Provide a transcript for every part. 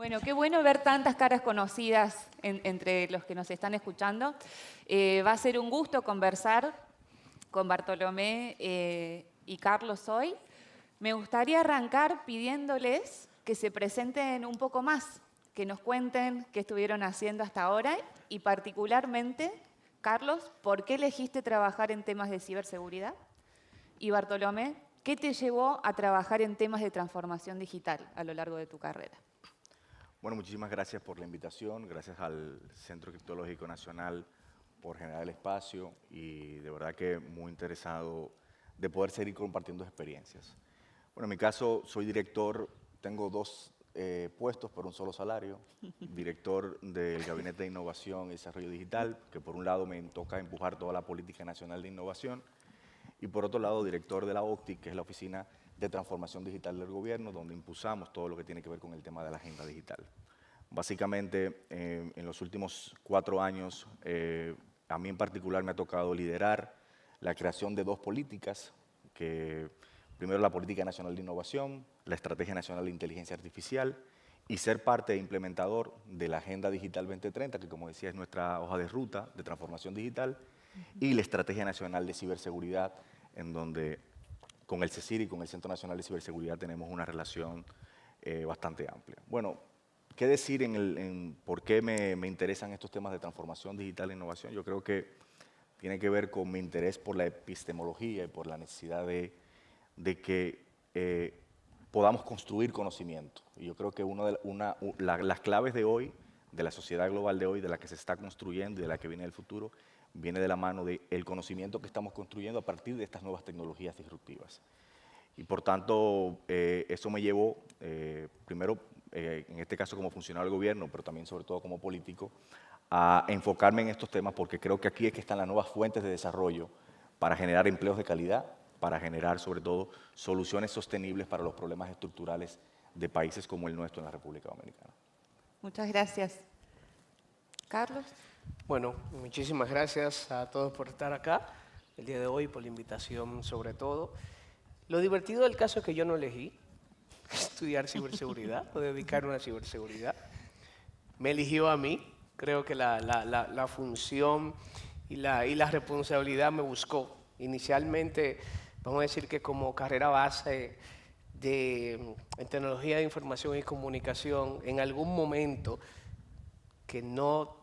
Bueno, qué bueno ver tantas caras conocidas entre los que nos están escuchando. Va a ser un gusto conversar con Bartolomé y Carlos hoy. Me gustaría arrancar pidiéndoles que se presenten un poco más, que nos cuenten qué estuvieron haciendo hasta ahora y particularmente, Carlos, ¿por qué elegiste trabajar en temas de ciberseguridad? Y Bartolomé, ¿qué te llevó a trabajar en temas de transformación digital a lo largo de tu carrera? Bueno, muchísimas gracias por la invitación, gracias al Centro Criptológico Nacional por generar el espacio y de verdad que muy interesado de poder seguir compartiendo experiencias. Bueno, en mi caso soy director, tengo dos puestos por un solo salario, director del Gabinete de Innovación y Desarrollo Digital, que por un lado me toca empujar toda la política nacional de innovación, y por otro lado director de la OCTI, que es la Oficina de Transformación Digital del Gobierno, donde impulsamos todo lo que tiene que ver con el tema de la agenda digital. Básicamente, en los últimos 4 años, a mí en particular me ha tocado liderar la creación de 2 políticas, primero la Política Nacional de Innovación, la Estrategia Nacional de Inteligencia Artificial, y ser parte e implementador de la Agenda Digital 2030, que como decía es nuestra hoja de ruta de transformación digital, y la Estrategia Nacional de Ciberseguridad, en donde con el CECIR y con el Centro Nacional de Ciberseguridad tenemos una relación bastante amplia. Bueno, ¿qué decir en por qué me interesan estos temas de transformación digital e innovación? Yo creo que tiene que ver con mi interés por la epistemología y por la necesidad de que podamos construir conocimiento. Y yo creo que las claves de hoy, de la sociedad global de hoy, de la que se está construyendo y de la que viene el futuro, viene de la mano del conocimiento que estamos construyendo a partir de estas nuevas tecnologías disruptivas. Y por tanto, eso me llevó, primero, en este caso como funcionario del gobierno, pero también sobre todo como político, a enfocarme en estos temas porque creo que aquí es que están las nuevas fuentes de desarrollo para generar empleos de calidad, para generar sobre todo soluciones sostenibles para los problemas estructurales de países como el nuestro en la República Dominicana. Muchas gracias. Carlos. Bueno, muchísimas gracias a todos por estar acá el día de hoy, por la invitación sobre todo. Lo divertido del caso es que yo no elegí estudiar ciberseguridad o dedicarme a ciberseguridad. Me eligió a mí. Creo que la función y la responsabilidad me buscó. Inicialmente, vamos a decir que como carrera base en tecnología de información y comunicación, en algún momento que no,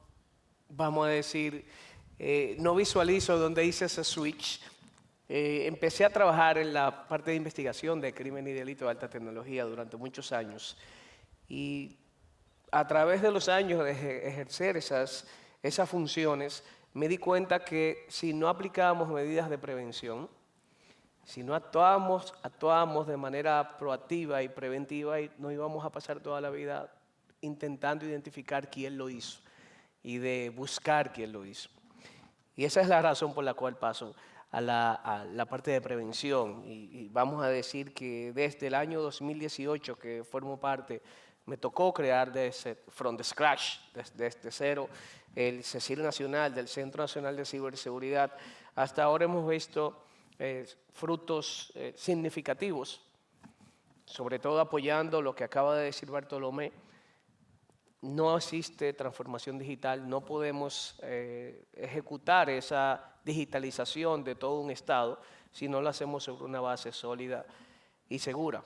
vamos a decir, no visualizo donde hice ese switch. Empecé a trabajar en la parte de investigación de crimen y delito de alta tecnología durante muchos años y a través de los años de ejercer esas funciones me di cuenta que si no aplicábamos medidas de prevención, si no actuábamos de manera proactiva y preventiva, no íbamos a pasar toda la vida intentando identificar quién lo hizo y de buscar quién lo hizo. Y esa es la razón por la cual paso a la parte de prevención. Y vamos a decir que desde el año 2018 que formo parte, me tocó crear from scratch, desde cero, el CECIR Nacional del Centro Nacional de Ciberseguridad. Hasta ahora hemos visto frutos significativos, sobre todo apoyando lo que acaba de decir Bartolomé. No existe transformación digital, no podemos ejecutar esa digitalización de todo un Estado si no lo hacemos sobre una base sólida y segura.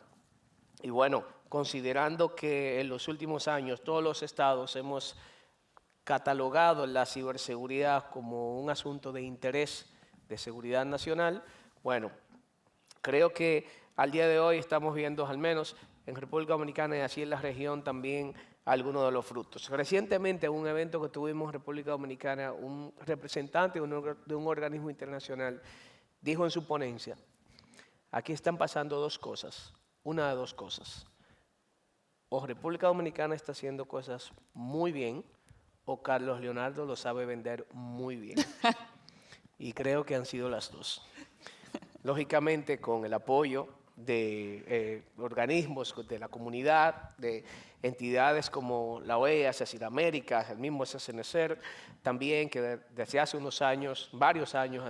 Y bueno, considerando que en los últimos años todos los estados hemos catalogado la ciberseguridad como un asunto de interés de seguridad nacional, bueno, creo que al día de hoy estamos viendo, al menos en República Dominicana y así en la región también, algunos de los frutos. Recientemente, en un evento que tuvimos en República Dominicana, un representante de un organismo internacional dijo en su ponencia, aquí están pasando dos cosas, una de dos cosas. O República Dominicana está haciendo cosas muy bien, o Carlos Leonardo lo sabe vender muy bien. Y creo que han sido las dos. Lógicamente, con el apoyo de organismos de la comunidad, de entidades como la OEA, CECIR América, el mismo SNCER, también que desde hace unos años, varios años,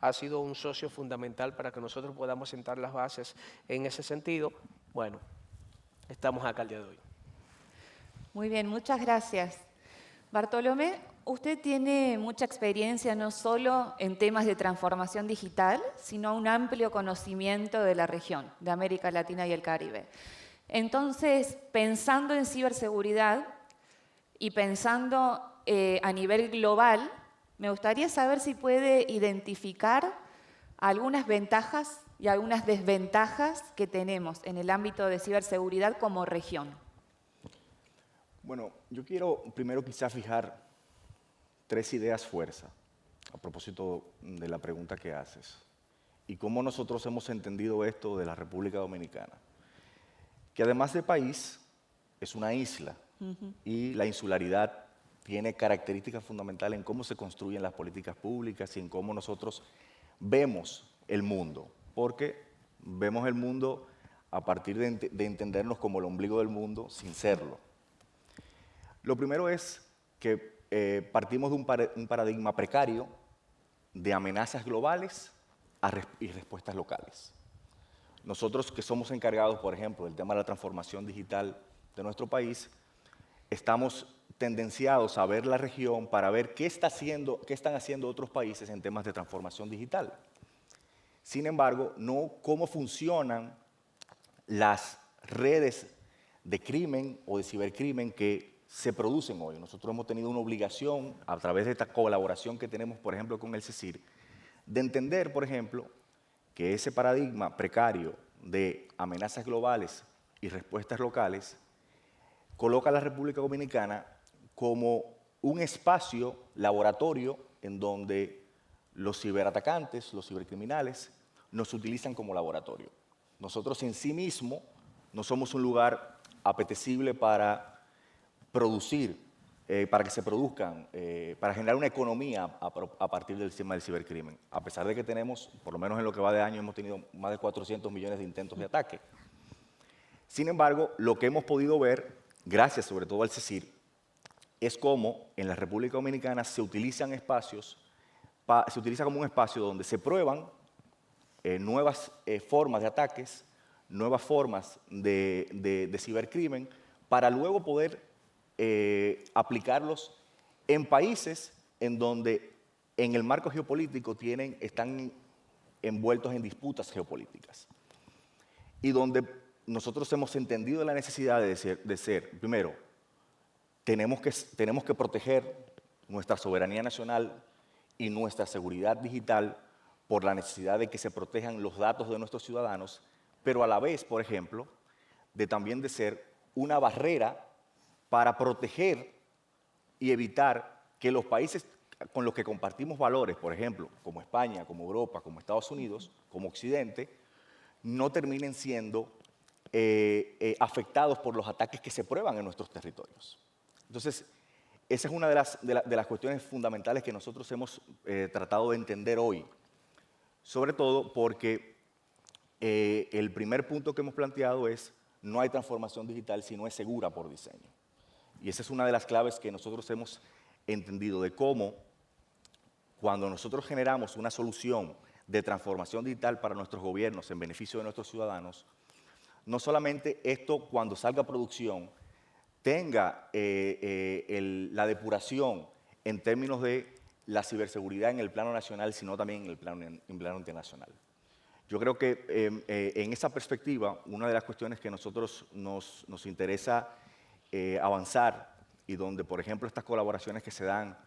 ha sido un socio fundamental para que nosotros podamos sentar las bases en ese sentido. Bueno, estamos acá el día de hoy. Muy bien, muchas gracias. Bartolomé, usted tiene mucha experiencia no solo en temas de transformación digital, sino un amplio conocimiento de la región, de América Latina y el Caribe. Entonces, pensando en ciberseguridad y pensando a nivel global, me gustaría saber si puede identificar algunas ventajas y algunas desventajas que tenemos en el ámbito de ciberseguridad como región. Bueno, yo quiero primero quizá fijar 3 ideas fuerza a propósito de la pregunta que haces y cómo nosotros hemos entendido esto de la República Dominicana, que además de país es una isla y la insularidad tiene características fundamentales en cómo se construyen las políticas públicas y en cómo nosotros vemos el mundo, porque vemos el mundo a partir de entendernos como el ombligo del mundo sin serlo. Lo primero es que partimos de un paradigma precario de amenazas globales y respuestas locales. Nosotros que somos encargados, por ejemplo, del tema de la transformación digital de nuestro país, estamos tendenciados a ver la región para ver qué están haciendo otros países en temas de transformación digital. Sin embargo, no cómo funcionan las redes de crimen o de cibercrimen que se producen hoy. Nosotros hemos tenido una obligación, a través de esta colaboración que tenemos, por ejemplo, con el CECIR, de entender, por ejemplo, que ese paradigma precario de amenazas globales y respuestas locales coloca a la República Dominicana como un espacio laboratorio en donde los ciberatacantes, los cibercriminales, nos utilizan como laboratorio. Nosotros en sí mismos no somos un lugar apetecible para producir, para que se produzcan, para generar una economía a partir del tema del cibercrimen, a pesar de que tenemos, por lo menos en lo que va de año, hemos tenido más de 400 millones de intentos de ataque. Sin embargo, lo que hemos podido ver, gracias sobre todo al CECIR, es cómo en la República Dominicana se utilizan espacios, se utiliza como un espacio donde se prueban nuevas formas de ataques, nuevas formas de cibercrimen, para luego poder aplicarlos en países en donde en el marco geopolítico están envueltos en disputas geopolíticas y donde nosotros hemos entendido la necesidad de ser, primero, tenemos que proteger nuestra soberanía nacional y nuestra seguridad digital por la necesidad de que se protejan los datos de nuestros ciudadanos, pero a la vez, por ejemplo, también de ser una barrera para proteger y evitar que los países con los que compartimos valores, por ejemplo, como España, como Europa, como Estados Unidos, como Occidente, no terminen siendo afectados por los ataques que se prueban en nuestros territorios. Entonces, esa es una de las cuestiones fundamentales que nosotros hemos tratado de entender hoy, sobre todo porque el primer punto que hemos planteado es no hay transformación digital si no es segura por diseño. Y esa es una de las claves que nosotros hemos entendido de cómo cuando nosotros generamos una solución de transformación digital para nuestros gobiernos en beneficio de nuestros ciudadanos, no solamente esto cuando salga a producción tenga la depuración en términos de la ciberseguridad en el plano nacional, sino también en el plano internacional. Yo creo que en esa perspectiva, una de las cuestiones que nosotros nos interesa avanzar y donde, por ejemplo, estas colaboraciones que se dan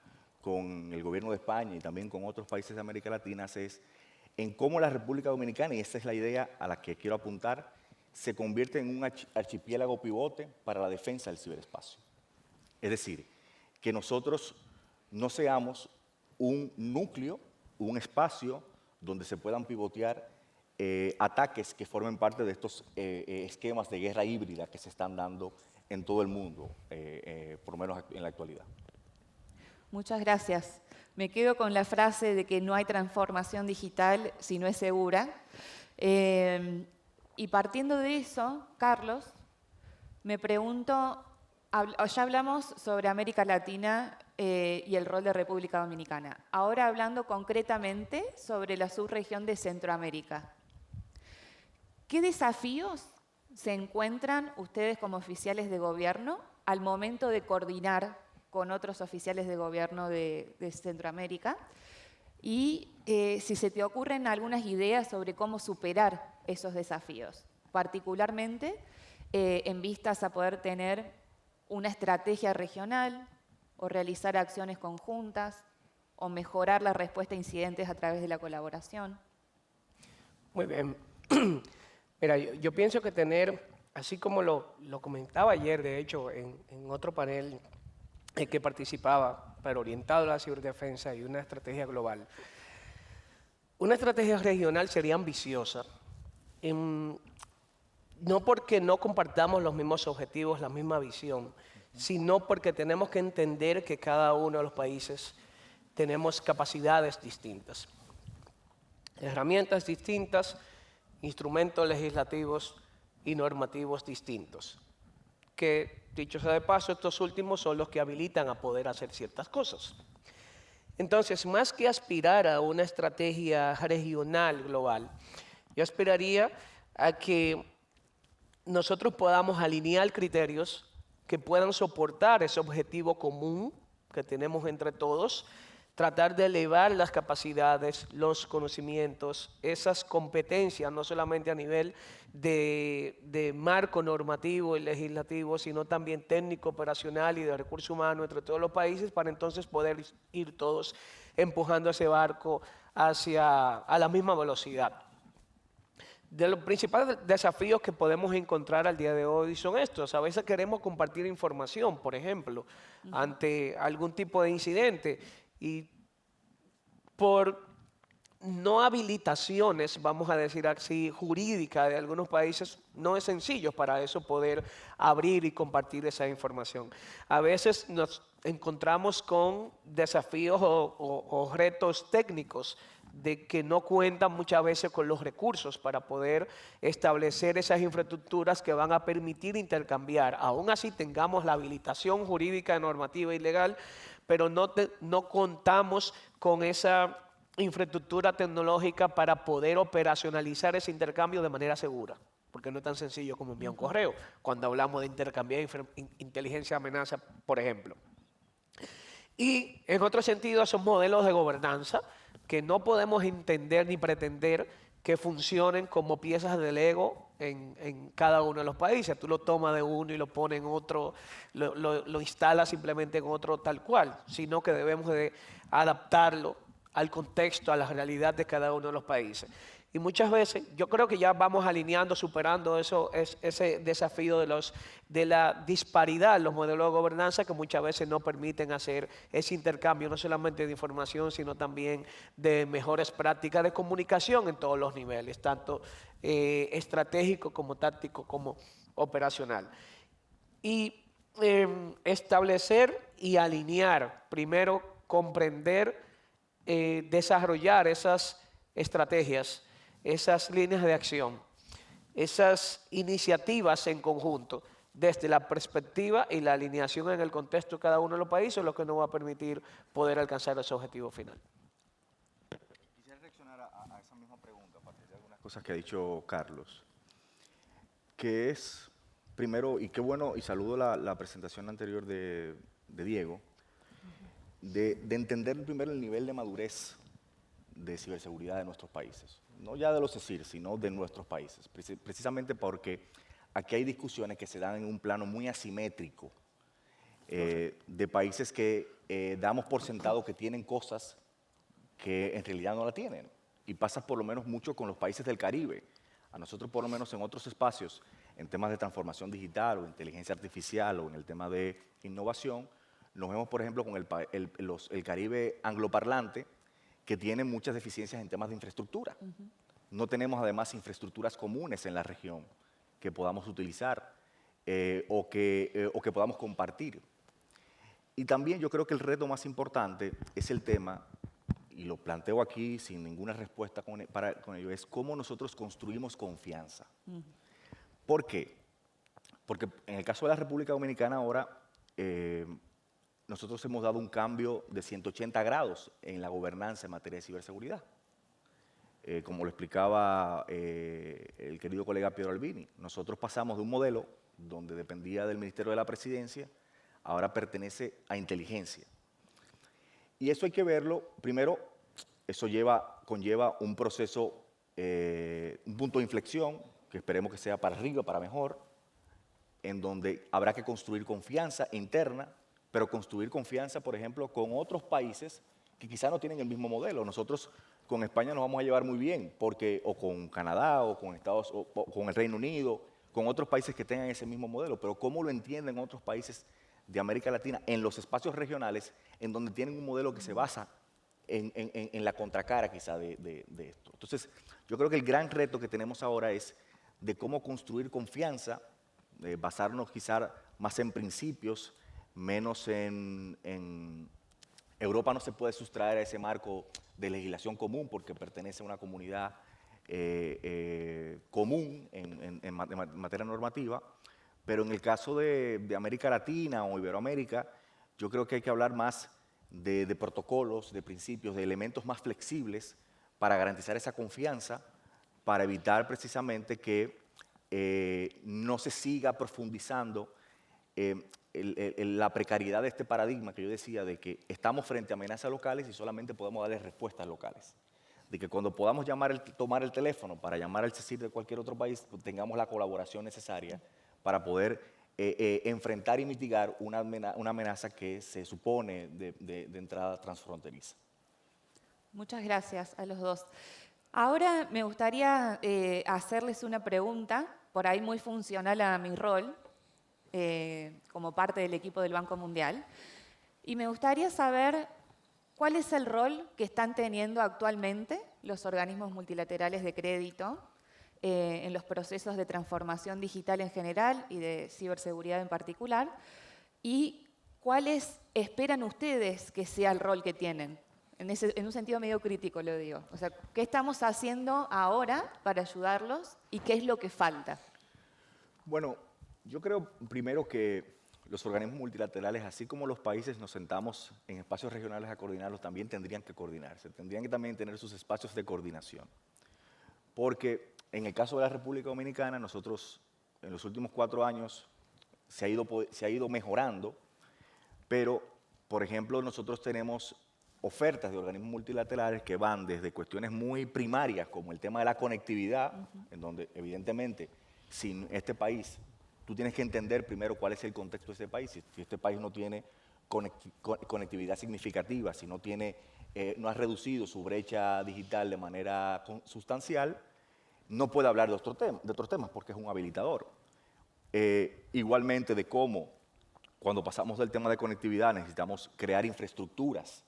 con el gobierno de España y también con otros países de América Latina es en cómo la República Dominicana, y esa es la idea a la que quiero apuntar, se convierte en un archipiélago pivote para la defensa del ciberespacio. Es decir, que nosotros no seamos un núcleo, un espacio donde se puedan pivotear ataques que formen parte de estos esquemas de guerra híbrida que se están dando en todo el mundo, por lo menos en la actualidad. Muchas gracias. Me quedo con la frase de que no hay transformación digital si no es segura. Y partiendo de eso, Carlos, me pregunto, ya hablamos sobre América Latina y el rol de República Dominicana. Ahora hablando concretamente sobre la subregión de Centroamérica. ¿Qué desafíos se encuentran ustedes como oficiales de gobierno al momento de coordinar con otros oficiales de gobierno de Centroamérica. Y si se te ocurren algunas ideas sobre cómo superar esos desafíos, particularmente en vistas a poder tener una estrategia regional o realizar acciones conjuntas o mejorar la respuesta a incidentes a través de la colaboración. Muy bien. Mira, yo pienso que tener, así como lo comentaba ayer, de hecho, en otro panel en que participaba, pero orientado a la ciberdefensa y una estrategia global. Una estrategia regional sería ambiciosa, no porque no compartamos los mismos objetivos, la misma visión, sino porque tenemos que entender que cada uno de los países tenemos capacidades distintas, herramientas distintas, instrumentos legislativos y normativos distintos, que, dicho sea de paso, estos últimos son los que habilitan a poder hacer ciertas cosas. Entonces, más que aspirar a una estrategia regional global, yo aspiraría a que nosotros podamos alinear criterios que puedan soportar ese objetivo común que tenemos entre todos, tratar de elevar las capacidades, los conocimientos, esas competencias, no solamente a nivel de marco normativo y legislativo, sino también técnico, operacional y de recursos humanos entre todos los países, para entonces poder ir todos empujando ese barco a la misma velocidad. De los principales desafíos que podemos encontrar al día de hoy son estos. A veces queremos compartir información, por ejemplo, ante algún tipo de incidente, y por no habilitaciones, vamos a decir así, jurídicas de algunos países, no es sencillo para eso poder abrir y compartir esa información. A veces nos encontramos con desafíos o retos técnicos de que no cuentan muchas veces con los recursos para poder establecer esas infraestructuras que van a permitir intercambiar. Aún así tengamos la habilitación jurídica, normativa y legal, pero no contamos con esa infraestructura tecnológica para poder operacionalizar ese intercambio de manera segura, porque no es tan sencillo como enviar un correo, cuando hablamos de intercambiar inteligencia amenaza, por ejemplo. Y en otro sentido, esos modelos de gobernanza que no podemos entender ni pretender que funcionen como piezas de Lego en cada uno de los países. Tú lo tomas de uno y lo pones en otro, lo instalas simplemente en otro tal cual, sino que debemos de adaptarlo al contexto, a la realidad de cada uno de los países. Y muchas veces, yo creo que ya vamos alineando, superando ese desafío de la disparidad en los modelos de gobernanza que muchas veces no permiten hacer ese intercambio, no solamente de información, sino también de mejores prácticas de comunicación en todos los niveles, tanto estratégico como táctico como operacional. Y establecer y alinear, primero comprender, desarrollar esas estrategias, esas líneas de acción, esas iniciativas en conjunto, desde la perspectiva y la alineación en el contexto de cada uno de los países, lo que nos va a permitir poder alcanzar ese objetivo final. Quisiera reaccionar a esa misma pregunta a partir de algunas cosas que ha dicho Carlos, que es, primero, y qué bueno, y saludo la presentación anterior de Diego, de entender primero el nivel de madurez de ciberseguridad de nuestros países. No ya de los CECIR, sino de nuestros países. Precisamente porque aquí hay discusiones que se dan en un plano muy asimétrico, de países que damos por sentado que tienen cosas que en realidad no la tienen. Y pasa por lo menos mucho con los países del Caribe. A nosotros por lo menos en otros espacios, en temas de transformación digital o inteligencia artificial o en el tema de innovación, nos vemos por ejemplo con el Caribe angloparlante, que tiene muchas deficiencias en temas de infraestructura. No tenemos además infraestructuras comunes en la región que podamos utilizar o que podamos compartir. Y también yo creo que el reto más importante es el tema, y lo planteo aquí sin ninguna respuesta con ello, es cómo nosotros construimos confianza. ¿Por qué? Porque en el caso de la República Dominicana ahora, nosotros hemos dado un cambio de 180 grados en la gobernanza en materia de ciberseguridad. Como lo explicaba el querido colega Pedro Albini, nosotros pasamos de un modelo donde dependía del Ministerio de la Presidencia, ahora pertenece a Inteligencia. Y eso hay que verlo, primero, eso conlleva un proceso, un punto de inflexión, que esperemos que sea para arriba, para mejor, en donde habrá que construir confianza interna, pero construir confianza, por ejemplo, con otros países que quizá no tienen el mismo modelo. Nosotros con España nos vamos a llevar muy bien, o con Canadá, o con el Reino Unido, con otros países que tengan ese mismo modelo, pero ¿cómo lo entienden otros países de América Latina en los espacios regionales en donde tienen un modelo que se basa en la contracara quizá de esto? Entonces, yo creo que el gran reto que tenemos ahora es de cómo construir confianza, basarnos quizá más en principios, menos en Europa no se puede sustraer a ese marco de legislación común porque pertenece a una comunidad común en materia normativa, pero en el caso de América Latina o Iberoamérica, yo creo que hay que hablar más de protocolos, de principios, de elementos más flexibles para garantizar esa confianza, para evitar precisamente que no se siga profundizando la precariedad de este paradigma que yo decía de que estamos frente a amenazas locales y solamente podemos darles respuestas locales. De que cuando podamos tomar el teléfono para llamar al CECIR de cualquier otro país, pues tengamos la colaboración necesaria para poder enfrentar y mitigar una amenaza que se supone de entrada transfronteriza. Muchas gracias a los dos. Ahora me gustaría hacerles una pregunta, por ahí muy funcional a mi rol, como parte del equipo del Banco Mundial. Y me gustaría saber cuál es el rol que están teniendo actualmente los organismos multilaterales de crédito en los procesos de transformación digital en general y de ciberseguridad en particular, y cuáles esperan ustedes que sea el rol que tienen. En un sentido medio crítico lo digo. O sea, ¿qué estamos haciendo ahora para ayudarlos y qué es lo que falta? Bueno, yo creo primero que los organismos multilaterales, así como los países nos sentamos en espacios regionales a coordinarlos, también tendrían que coordinarse, tendrían que también tener sus espacios de coordinación. Porque en el caso de la República Dominicana, nosotros en los últimos 4 años se ha ido mejorando, pero, por ejemplo, nosotros tenemos ofertas de organismos multilaterales que van desde cuestiones muy primarias, como el tema de la conectividad, en donde evidentemente, sin este país, tú tienes que entender primero cuál es el contexto de este país. Si este país no tiene conectividad significativa, si no ha reducido su brecha digital de manera sustancial, no puede hablar de otros temas porque es un habilitador. Igualmente de cómo, cuando pasamos del tema de conectividad, necesitamos crear infraestructuras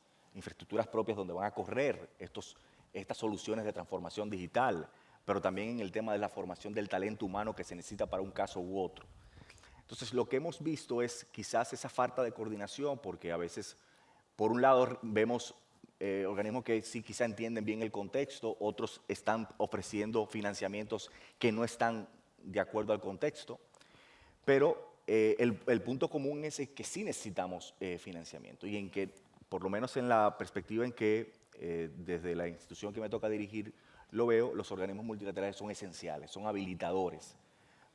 propias donde van a correr estas soluciones de transformación digital, pero también en el tema de la formación del talento humano que se necesita para un caso u otro. Entonces, lo que hemos visto es quizás esa falta de coordinación, porque a veces, por un lado, vemos organismos que sí quizá entienden bien el contexto, otros están ofreciendo financiamientos que no están de acuerdo al contexto, pero el punto común es que sí necesitamos financiamiento y en que, por lo menos en la perspectiva en que desde la institución que me toca dirigir lo veo, los organismos multilaterales son esenciales, son habilitadores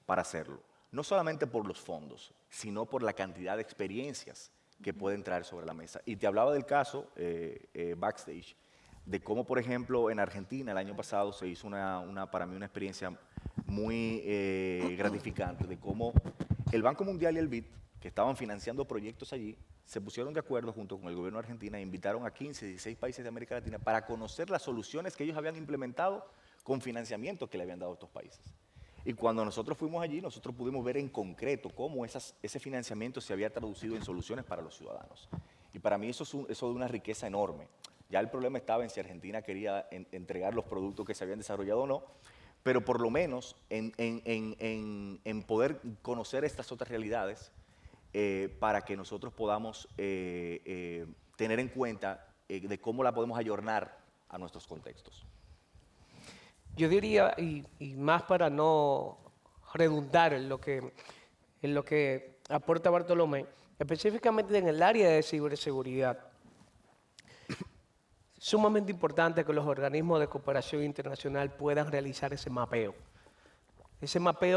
para hacerlo. No solamente por los fondos, sino por la cantidad de experiencias que pueden traer sobre la mesa. Y te hablaba del caso, Backstage, de cómo, por ejemplo, en Argentina el año pasado se hizo para mí una experiencia muy gratificante, de cómo el Banco Mundial y el BID, que estaban financiando proyectos allí, se pusieron de acuerdo junto con el gobierno de Argentina e invitaron a 15, 16 países de América Latina para conocer las soluciones que ellos habían implementado con financiamiento que le habían dado a estos países. Y cuando nosotros fuimos allí, nosotros pudimos ver en concreto cómo ese financiamiento se había traducido en soluciones para los ciudadanos. Y para mí eso de una riqueza enorme. Ya el problema estaba en si Argentina quería entregar los productos que se habían desarrollado o no, pero por lo menos en poder conocer estas otras realidades para que nosotros podamos tener en cuenta de cómo la podemos ayornar a nuestros contextos. Yo diría, y más para no redundar en lo que aporta Bartolomé, específicamente en el área de ciberseguridad, sumamente importante que los organismos de cooperación internacional puedan realizar ese mapeo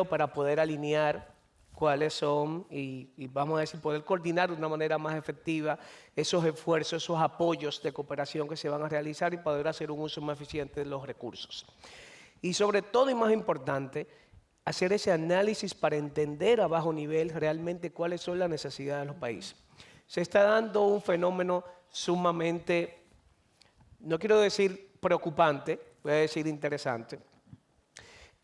para poder alinear cuáles son y vamos a decir, poder coordinar de una manera más efectiva esos esfuerzos, esos apoyos de cooperación que se van a realizar y poder hacer un uso más eficiente de los recursos. Y sobre todo y más importante, hacer ese análisis para entender a bajo nivel realmente cuáles son las necesidades de los países. Se está dando un fenómeno sumamente, no quiero decir preocupante, voy a decir interesante,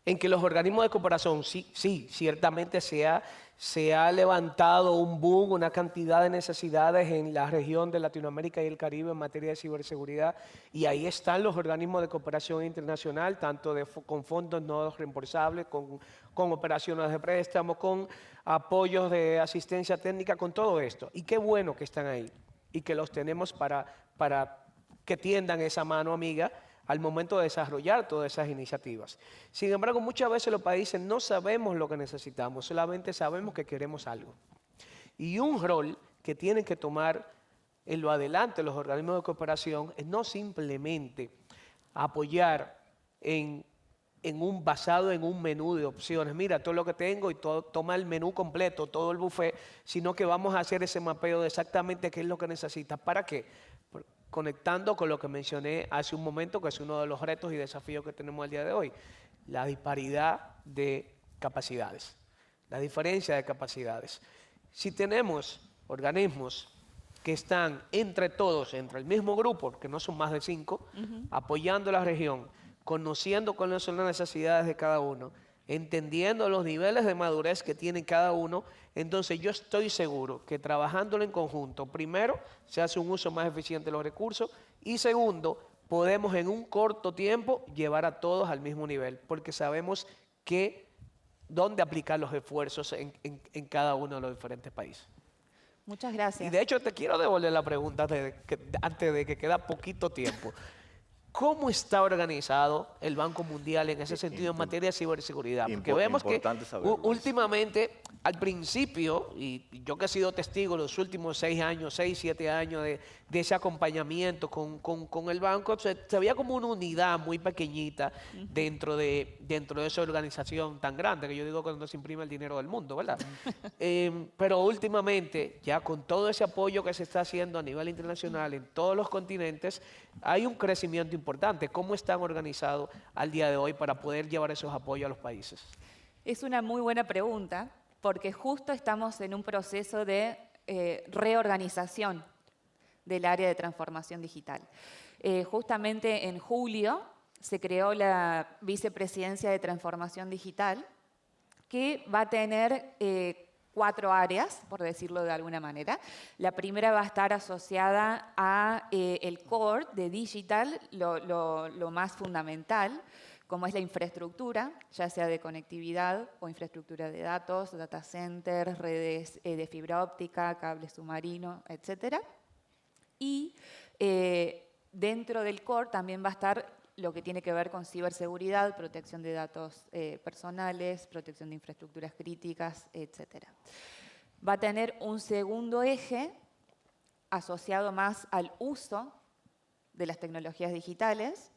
en que los organismos de cooperación, sí, ciertamente se ha levantado un boom, una cantidad de necesidades en la región de Latinoamérica y el Caribe en materia de ciberseguridad, y ahí están los organismos de cooperación internacional, tanto con fondos no reembolsables, con operaciones de préstamo, con apoyos de asistencia técnica, con todo esto. Y qué bueno que están ahí y que los tenemos para que tiendan esa mano amiga al momento de desarrollar todas esas iniciativas. Sin embargo, muchas veces los países no sabemos lo que necesitamos, solamente sabemos que queremos algo. Y un rol que tienen que tomar en lo adelante los organismos de cooperación es no simplemente apoyar basado en un menú de opciones. Mira, todo lo que tengo y toma el menú completo, todo el buffet, sino que vamos a hacer ese mapeo de exactamente qué es lo que necesitas. ¿Para qué? Conectando con lo que mencioné hace un momento, que es uno de los retos y desafíos que tenemos el día de hoy, la disparidad de capacidades, la diferencia de capacidades. Si tenemos organismos que están entre todos, entre el mismo grupo, que no son más de 5, apoyando la región, conociendo cuáles son las necesidades de cada uno, entendiendo los niveles de madurez que tiene cada uno, entonces yo estoy seguro que trabajándolo en conjunto, primero, se hace un uso más eficiente de los recursos y segundo, podemos en un corto tiempo llevar a todos al mismo nivel, porque sabemos dónde aplicar los esfuerzos en cada uno de los diferentes países. Muchas gracias. Y de hecho te quiero devolver la pregunta antes de que queda poquito tiempo. ¿Cómo está organizado el Banco Mundial en ese sentido en materia de ciberseguridad? Porque vemos que últimamente, al principio, y yo que he sido testigo los últimos 6 años, 6, 7 años de ese acompañamiento con el banco, se veía como una unidad muy pequeñita dentro de esa organización tan grande, que yo digo cuando se imprime el dinero del mundo, ¿verdad? Pero últimamente, ya con todo ese apoyo que se está haciendo a nivel internacional en todos los continentes, hay un crecimiento importante. ¿Cómo están organizados al día de hoy para poder llevar esos apoyos a los países? Es una muy buena pregunta, porque justo estamos en un proceso de reorganización del área de transformación digital. Justamente en julio se creó la Vicepresidencia de Transformación Digital, que va a tener 4 áreas, por decirlo de alguna manera. La primera va a estar asociada a el core de digital, lo más fundamental, como es la infraestructura, ya sea de conectividad o infraestructura de datos, data centers, redes de fibra óptica, cable submarino, etc. Y dentro del core también va a estar lo que tiene que ver con ciberseguridad, protección de datos personales, protección de infraestructuras críticas, etc. Va a tener un segundo eje asociado más al uso de las tecnologías digitales,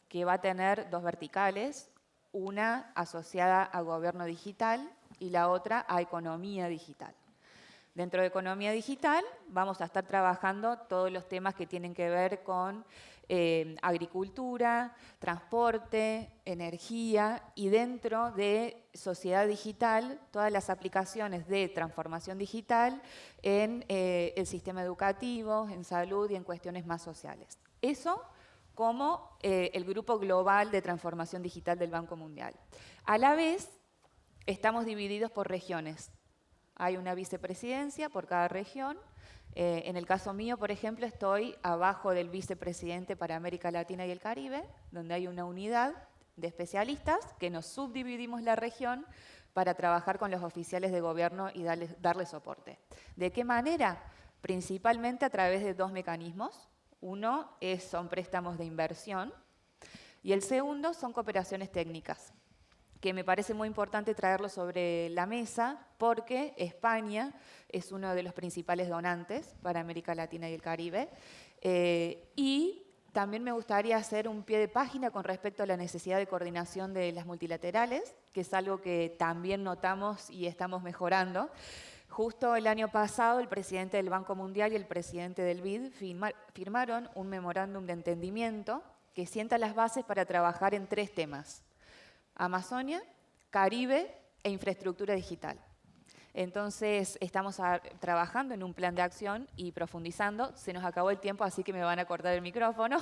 que va a tener 2 verticales, una asociada a gobierno digital y la otra a economía digital. Dentro de economía digital vamos a estar trabajando todos los temas que tienen que ver con agricultura, transporte, energía y dentro de sociedad digital, todas las aplicaciones de transformación digital en el sistema educativo, en salud y en cuestiones más sociales. Eso como el Grupo Global de Transformación Digital del Banco Mundial. A la vez, estamos divididos por regiones. Hay una vicepresidencia por cada región. En el caso mío, por ejemplo, estoy abajo del vicepresidente para América Latina y el Caribe, donde hay una unidad de especialistas que nos subdividimos la región para trabajar con los oficiales de gobierno y darles soporte. ¿De qué manera? Principalmente a través de 2 mecanismos. Uno son préstamos de inversión y el segundo son cooperaciones técnicas, que me parece muy importante traerlo sobre la mesa porque España es uno de los principales donantes para América Latina y el Caribe y también me gustaría hacer un pie de página con respecto a la necesidad de coordinación de las multilaterales, que es algo que también notamos y estamos mejorando. Justo el año pasado, el presidente del Banco Mundial y el presidente del BID firmaron un memorándum de entendimiento que sienta las bases para trabajar en 3 temas: Amazonia, Caribe e infraestructura digital. Entonces, estamos trabajando en un plan de acción y profundizando. Se nos acabó el tiempo, así que me van a cortar el micrófono.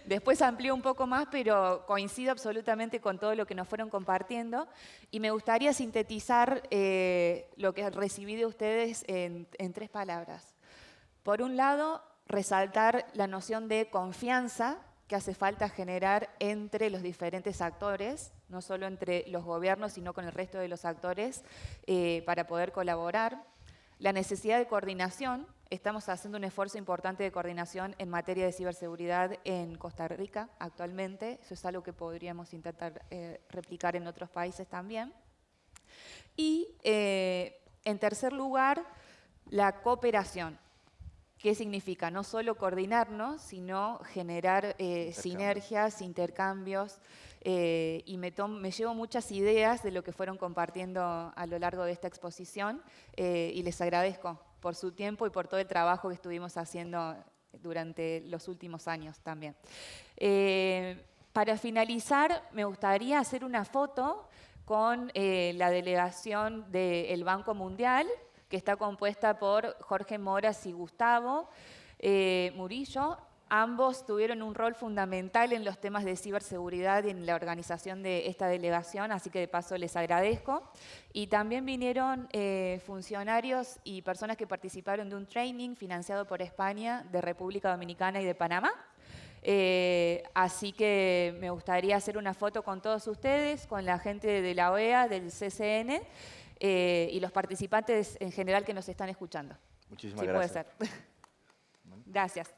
Después amplío un poco más, pero coincido absolutamente con todo lo que nos fueron compartiendo. Y me gustaría sintetizar lo que recibí de ustedes en 3 palabras. Por un lado, resaltar la noción de confianza que hace falta generar entre los diferentes actores, no solo entre los gobiernos, sino con el resto de los actores, para poder colaborar. La necesidad de coordinación. Estamos haciendo un esfuerzo importante de coordinación en materia de ciberseguridad en Costa Rica actualmente. Eso es algo que podríamos intentar replicar en otros países también. Y, en tercer lugar, la cooperación. ¿Qué significa? No solo coordinarnos, sino generar sinergias, intercambios, y me llevo muchas ideas de lo que fueron compartiendo a lo largo de esta exposición, y les agradezco por su tiempo y por todo el trabajo que estuvimos haciendo durante los últimos años también. Para finalizar, me gustaría hacer una foto con la delegación del Banco Mundial, que está compuesta por Jorge Moras y Gustavo Murillo. Ambos tuvieron un rol fundamental en los temas de ciberseguridad y en la organización de esta delegación, así que de paso les agradezco. Y también vinieron funcionarios y personas que participaron de un training financiado por España, de República Dominicana y de Panamá. Así que me gustaría hacer una foto con todos ustedes, con la gente de la OEA, del CCN, y los participantes en general que nos están escuchando. Muchísimas gracias. Puede ser. Gracias.